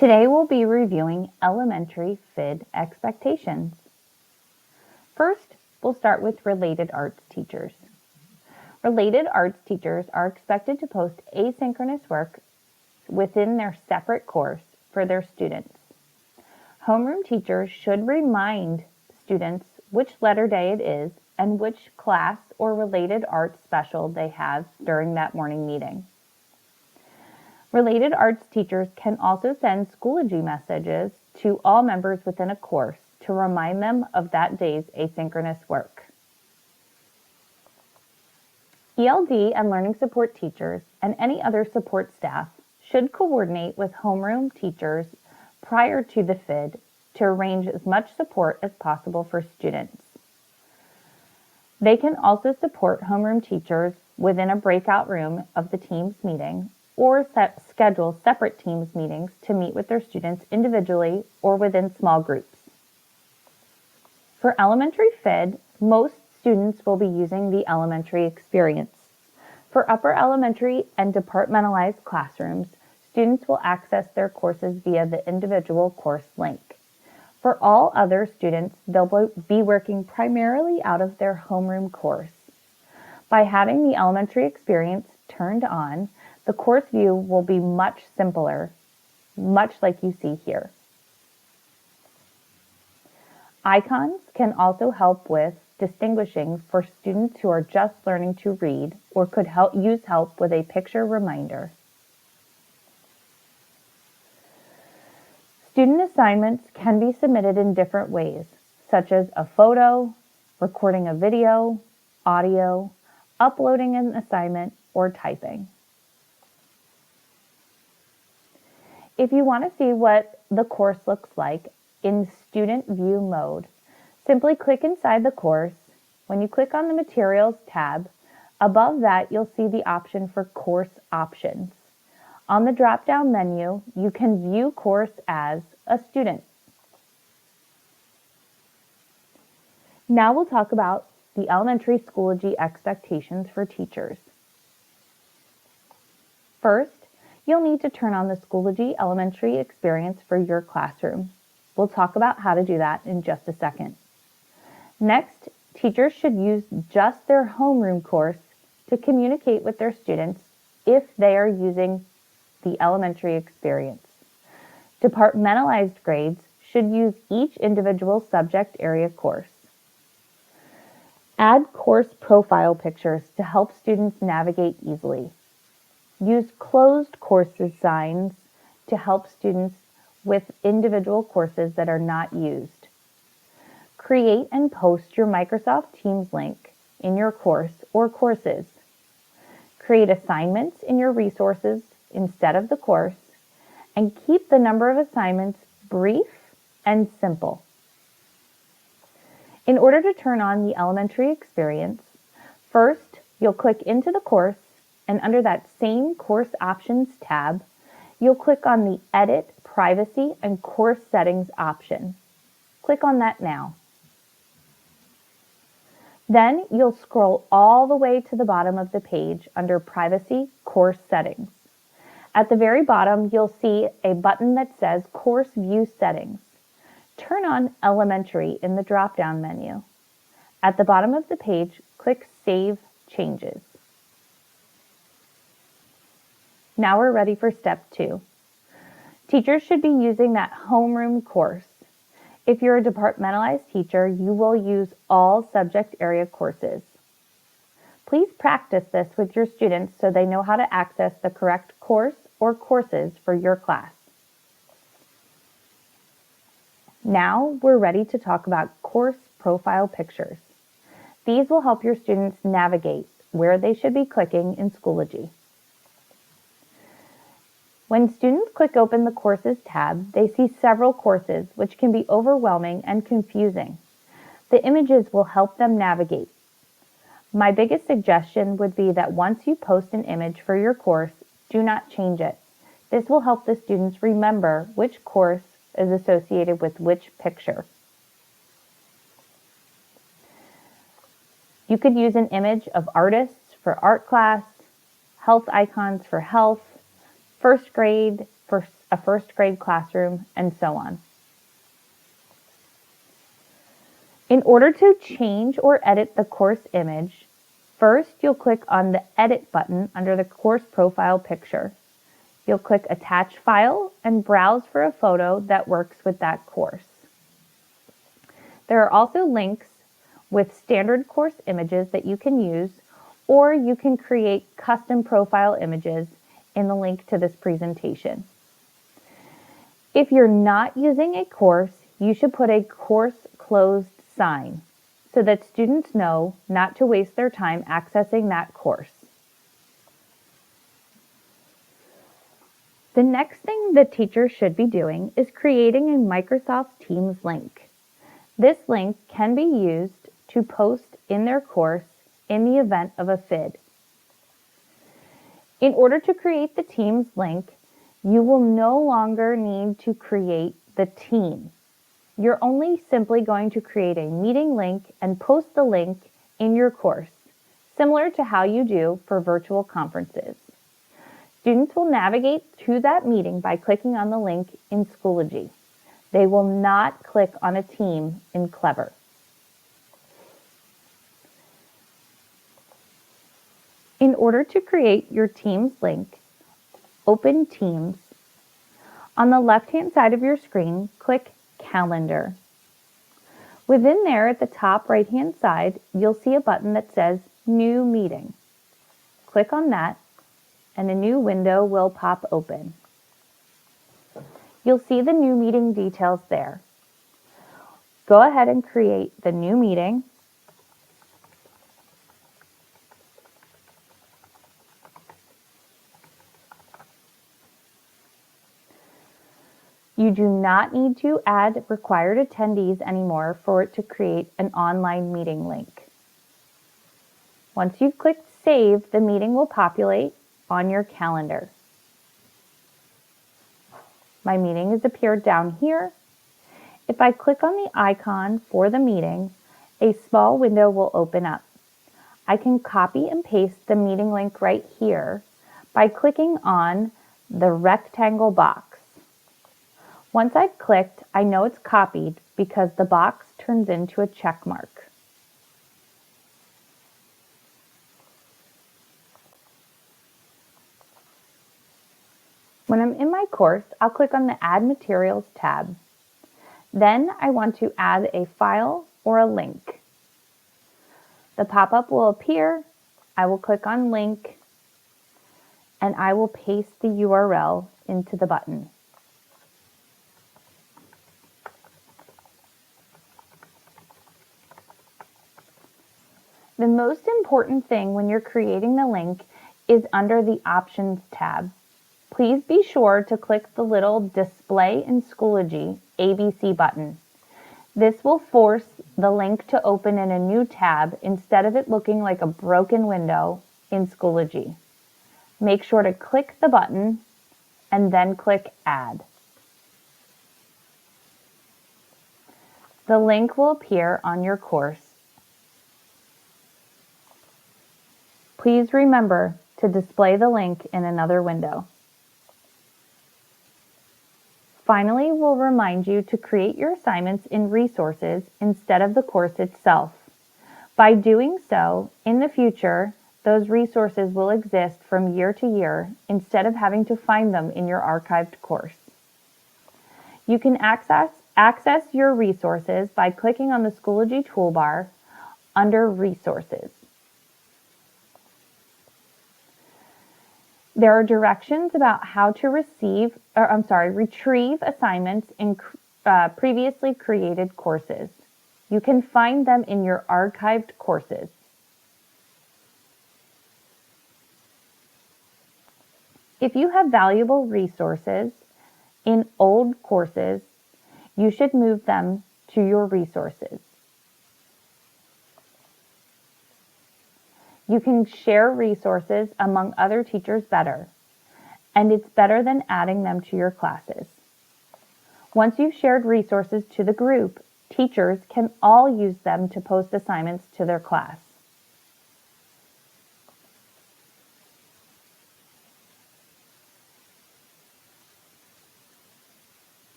Today we'll be reviewing elementary FID expectations. First, we'll start with related arts teachers. Related arts teachers are expected to post asynchronous work within their separate course for their students. Homeroom teachers should remind students which letter day it is and which class or related arts special they have during that morning meeting. Related arts teachers can also send Schoology messages to all members within a course to remind them of that day's asynchronous work. ELD and learning support teachers and any other support staff should coordinate with homeroom teachers prior to the FID to arrange as much support as possible for students. They can also support homeroom teachers within a breakout room of the Teams meeting or schedule separate Teams meetings to meet with their students individually or within small groups. For elementary FID, most students will be using the elementary experience. For upper elementary and departmentalized classrooms, students will access their courses via the individual course link. For all other students, they'll be working primarily out of their homeroom course. By having the elementary experience turned on, the course view will be much simpler, much like you see here. Icons can also help with distinguishing for students who are just learning to read or could use help with a picture reminder. Student assignments can be submitted in different ways, such as a photo, recording a video, audio, uploading an assignment, or typing. If you want to see what the course looks like in student view mode, simply click inside the course. When you click on the Materials tab, above that you'll see the option for Course Options. On the drop-down menu, you can view course as a student. Now we'll talk about the elementary Schoology expectations for teachers. First, you'll need to turn on the Schoology elementary experience for your classroom. We'll talk about how to do that in just a second. Next, teachers should use just their homeroom course to communicate with their students if they are using the elementary experience. Departmentalized grades should use each individual subject area course. Add course profile pictures to help students navigate easily. Use closed course designs to help students with individual courses that are not used. Create and post your Microsoft Teams link in your course or courses. Create assignments in your resources instead of the course, and keep the number of assignments brief and simple. In order to turn on the elementary experience, first you'll click into the course, and under that same Course Options tab, you'll click on the Edit Privacy and Course Settings option. Click on that now. Then you'll scroll all the way to the bottom of the page under Privacy Course Settings. At the very bottom, you'll see a button that says Course View Settings. Turn on Elementary in the drop-down menu. At the bottom of the page, click Save Changes. Now we're ready for step 2. Teachers should be using that homeroom course. If you're a departmentalized teacher, you will use all subject area courses. Please practice this with your students so they know how to access the correct course or courses for your class. Now we're ready to talk about course profile pictures. These will help your students navigate where they should be clicking in Schoology. When students click open the Courses tab, they see several courses, which can be overwhelming and confusing. The images will help them navigate. My biggest suggestion would be that once you post an image for your course, do not change it. This will help the students remember which course is associated with which picture. You could use an image of artists for art class, health icons for health, first grade for a first grade classroom, and so on. In order to change or edit the course image, first you'll click on the Edit button under the course profile picture. You'll click Attach File and browse for a photo that works with that course. There are also links with standard course images that you can use, or you can create custom profile images in the link to this presentation. If you're not using a course, you should put a course closed sign so that students know not to waste their time accessing that course. The next thing the teacher should be doing is creating a Microsoft Teams link. This link can be used to post in their course in the event of a FID. In order to create the Teams link, you will no longer need to create the team. You're only simply going to create a meeting link and post the link in your course, similar to how you do for virtual conferences. Students will navigate to that meeting by clicking on the link in Schoology. They will not click on a team in Clever. In order to create your Teams link, open Teams. On the left-hand side of your screen, click Calendar. Within there, at the top right-hand side, you'll see a button that says New Meeting. Click on that, and a new window will pop open. You'll see the new meeting details there. Go ahead and create the new meeting. You do not need to add required attendees anymore for it to create an online meeting link. Once you've clicked Save, the meeting will populate on your calendar. My meeting has appeared down here. If I click on the icon for the meeting, a small window will open up. I can copy and paste the meeting link right here by clicking on the rectangle box. Once I've clicked, I know it's copied because the box turns into a check mark. When I'm in my course, I'll click on the Add Materials tab. Then I want to add a file or a link. The pop-up will appear. I will click on Link, and I will paste the URL into the button. The most important thing when you're creating the link is under the Options tab. Please be sure to click the little Display in Schoology ABC button. This will force the link to open in a new tab instead of it looking like a broken window in Schoology. Make sure to click the button and then click Add. The link will appear on your course. Please remember to display the link in another window. Finally, we'll remind you to create your assignments in resources instead of the course itself. By doing so, in the future, those resources will exist from year to year instead of having to find them in your archived course. You can access your resources by clicking on the Schoology toolbar under Resources. There are directions about how to retrieve assignments in previously created courses. You can find them in your archived courses. If you have valuable resources in old courses, you should move them to your resources. You can share resources among other teachers better, and it's better than adding them to your classes. Once you've shared resources to the group, teachers can all use them to post assignments to their class.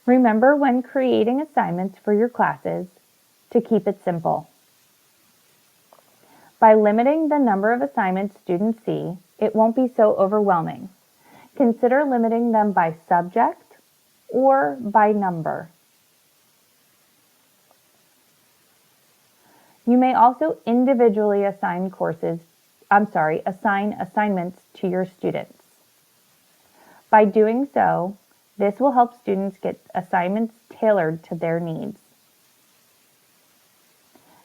Remember when creating assignments for your classes to keep it simple. By limiting the number of assignments students see, it won't be so overwhelming. Consider limiting them by subject or by number. You may also individually assign assignments to your students. By doing so, this will help students get assignments tailored to their needs.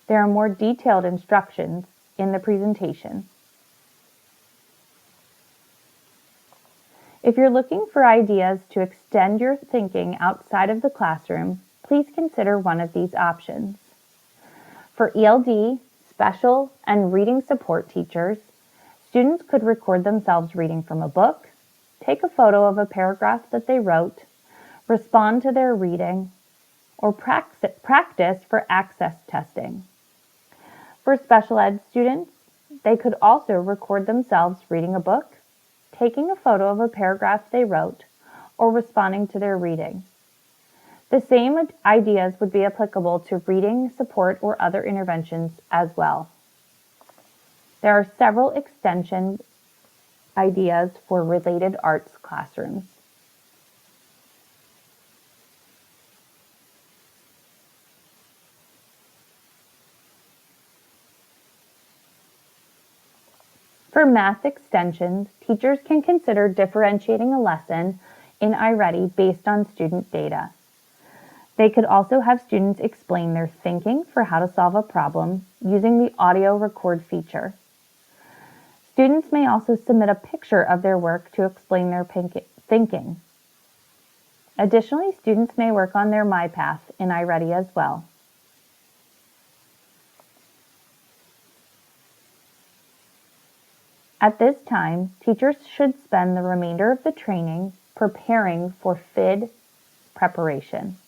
There are more detailed instructions in the presentation. If you're looking for ideas to extend your thinking outside of the classroom, please consider one of these options. For ELD, special, and reading support teachers, students could record themselves reading from a book, take a photo of a paragraph that they wrote, respond to their reading, or practice for access testing. For special ed students, they could also record themselves reading a book, taking a photo of a paragraph they wrote, or responding to their reading. The same ideas would be applicable to reading support or other interventions as well. There are several extension ideas for related arts classrooms. For math extensions, teachers can consider differentiating a lesson in iReady based on student data. They could also have students explain their thinking for how to solve a problem using the audio record feature. Students may also submit a picture of their work to explain their thinking. Additionally, students may work on their MyPath in iReady as well. At this time, teachers should spend the remainder of the training preparing for FID preparation.